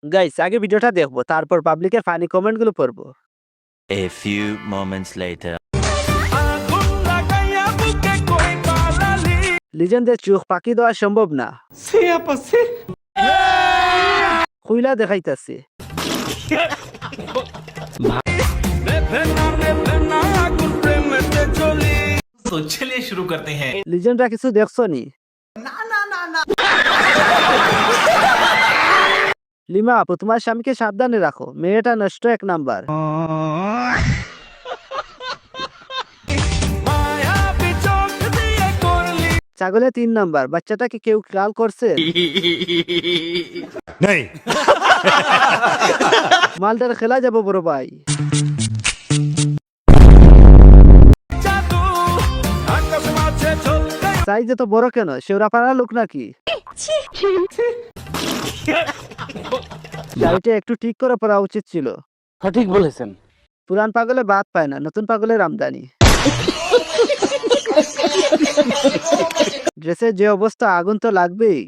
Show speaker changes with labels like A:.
A: Guys আগে ভিডিওটা দেখবো, তারপর পাবলিকের ফানি কমেন্ট গুলো পড়বো।
B: A few moments later.
A: লিজেন্ডের চোখ পাকি দেওয়া সম্ভব না, খুইলা দেখাইতাছে।
C: तो चलिए शुरू करते हैं।
A: লিজেন্ডরা কিছু দেখছো নি? লিমা আপু, তোমার স্বামীকে সাবধানে রাখো, মেয়েটা নষ্ট এক নাম্বার। ছাগলে 3 নাম্বার। বাচ্চাটাকে কেউ খেয়াল করছে? মালটার খেলা যাবো বড় ভাই। সাইজে তো বড় কেন, শেওড়াপাড়ার লোক নাকি? শাড়িটা একটু ঠিক করে পরা উচিত ছিল।
D: সঠিক বলেছেন।
A: পুরান পাগলে বাদ পায় না, নতুন পাগলের আমদানি। ড্রেসের যে অবস্থা, আগুন তো লাগবেই।